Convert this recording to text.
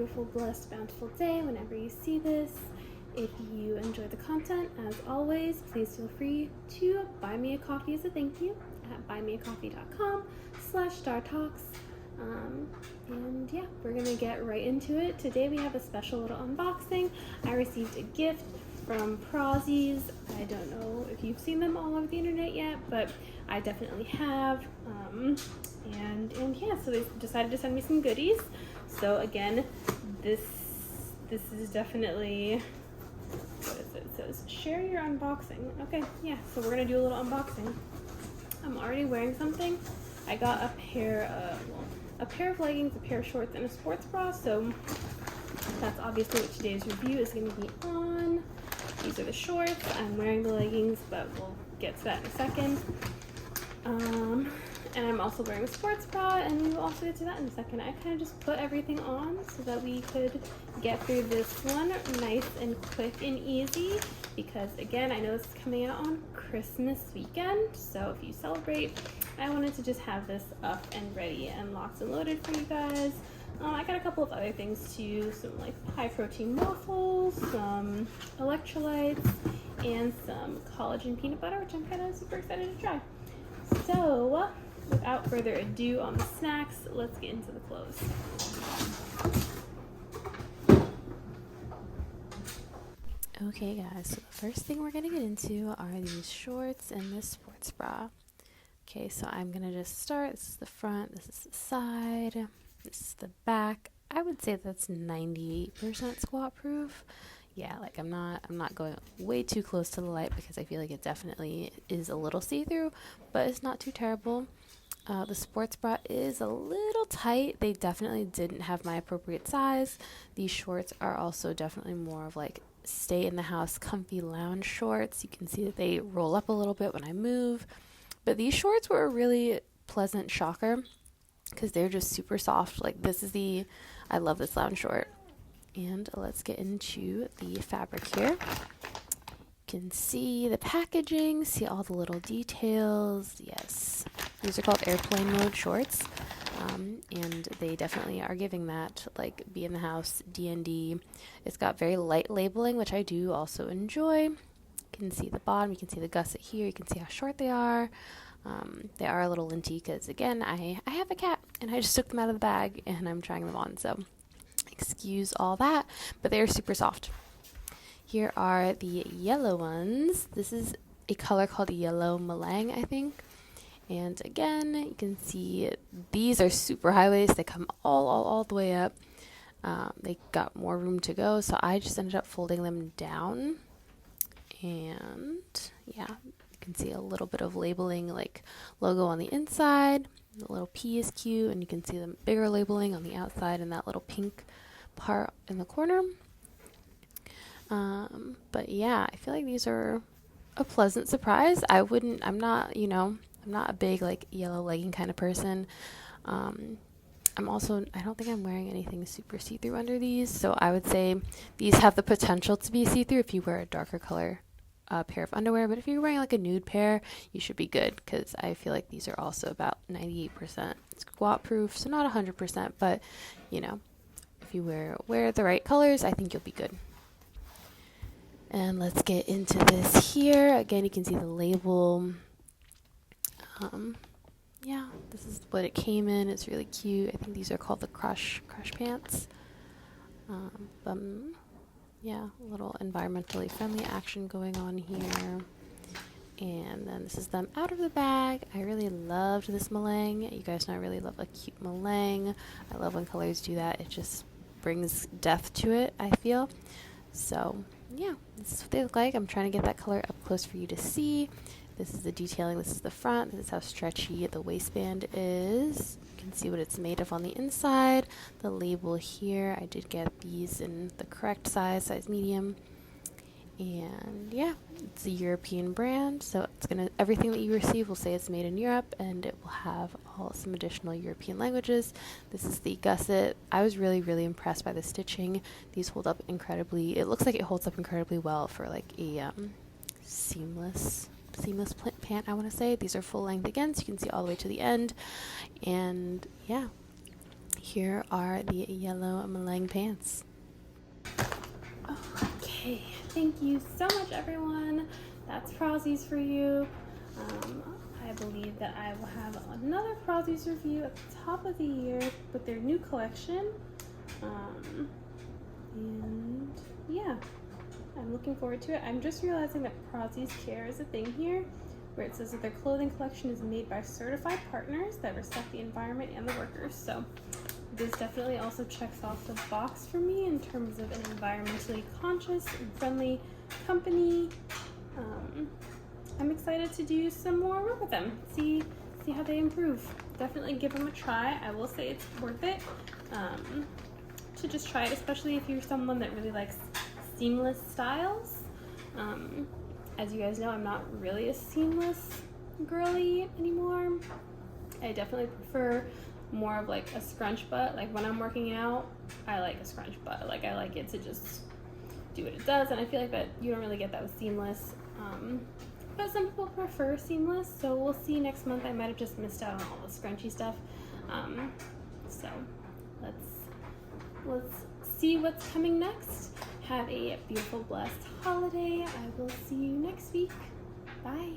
beautiful, blessed, bountiful day whenever you see this. If you enjoy the content, as always, please feel free to buy me a coffee as a thank you at buymeacoffee.com/startalks. And yeah, we're gonna get right into it. Today we have a special little unboxing. I received a gift from Prozis. I don't know if you've seen them all over the internet yet, but I definitely have. And yeah, so they decided to send me some goodies. So again, this is definitely, what is it? It says share your unboxing. Okay, yeah, so we're gonna do a little unboxing. I'm already wearing something. I got a pair of leggings, a pair of shorts, and a sports bra, so that's obviously what today's review is going to be on. These are the shorts. I'm wearing the leggings, but we'll get to that in a second. And I'm also wearing a sports bra, and we will also get to that in a second. I kind of just put everything on so that we could get through this one nice and quick and easy, because again, I know this is coming out on Christmas weekend, so if you celebrate, I wanted to just have this up and ready and locked and loaded for you guys. I got a couple of other things too, some like high protein waffles, some electrolytes, and some collagen peanut butter, which I'm kind of super excited to try. So without further ado on the snacks, let's get into the clothes. Okay guys, so the first thing we're gonna get into are these shorts and this sports bra. Okay, so I'm gonna just start. This is the front, this is the side, this is the back. I would say that's 98% squat proof. Yeah, like I'm not going way too close to the light because I feel like it definitely is a little see-through, but it's not too terrible. The sports bra is a little tight. They definitely didn't have my appropriate size. These shorts are also definitely more of like stay in the house comfy lounge shorts. You can see that they roll up a little bit when I move. But these shorts were a really pleasant shocker because they're just super soft. Like I love this lounge short. And let's get into the fabric here. You can see the packaging, see all the little details. Yes, these are called airplane mode shorts. And they definitely are giving that, like, be in the house, D&D. It's got very light labeling, which I do also enjoy. You can see the bottom, you can see the gusset here, you can see how short they are. They are a little linty because, again, I have a cat, and I just took them out of the bag, and I'm trying them on, so excuse all that, but they are super soft. Here are the yellow ones. This is a color called yellow meringue, I think. And again, you can see these are super high waist. They come all the way up. They got more room to go, so I just ended up folding them down. And yeah, you can see a little bit of labeling, like logo on the inside. The little P is cute, and you can see the bigger labeling on the outside and that little pink part in the corner. But yeah, I feel like these are a pleasant surprise. I'm not a big like yellow legging kind of person. I don't think I'm wearing anything super see-through under these, so I would say these have the potential to be see-through if you wear a darker color pair of underwear, but if you're wearing like a nude pair, you should be good, because I feel like these are also about 98% squat proof, so not 100%, but if you wear the right colors, I think you'll be good. And let's get into this here. Again, you can see the label. Yeah, this is what it came in. It's really cute. I think these are called the crush pants. Yeah, a little environmentally friendly action going on here. And then this is them out of the bag. I really loved this meringue. You guys know I really love a cute meringue. I love when colors do that. It just brings depth to it, I feel. So yeah, this is what they look like. I'm trying to get that color up close for you to see. This is the detailing. This is the front. This is how stretchy the waistband is. You can see what it's made of on the inside. The label here, I did get these in the correct size medium. And yeah, it's a European brand, so everything that you receive will say it's made in Europe, and it will have some additional European languages. This is the gusset. I was really impressed by the stitching. These hold up incredibly. It looks like it holds up incredibly well for like a seamless pant, I want to say. These are full length again, so you can see all the way to the end. And yeah, here are the yellow Malang pants. Okay, thank you so much everyone. That's Prozis for you. I believe that I will have another Prozis review at the top of the year with their new collection. And yeah, I'm looking forward to it. I'm just realizing that Prozis Care is a thing here, where it says that their clothing collection is made by certified partners that respect the environment and the workers. So this definitely also checks off the box for me in terms of an environmentally conscious and friendly company. I'm excited to do some more work with them, see how they improve. Definitely give them a try. I will say it's worth it to just try it, especially if you're someone that really likes seamless styles. As you guys know, I'm not really a seamless girly anymore. I definitely prefer more of like a scrunch butt. Like when I'm working out, I like a scrunch butt. Like I like it to just do what it does, and I feel like that you don't really get that with seamless. But some people prefer seamless, so we'll see next month. I might have just missed out on all the scrunchy stuff. So let's see what's coming next. Have a beautiful, blessed holiday. I will see you next week. Bye.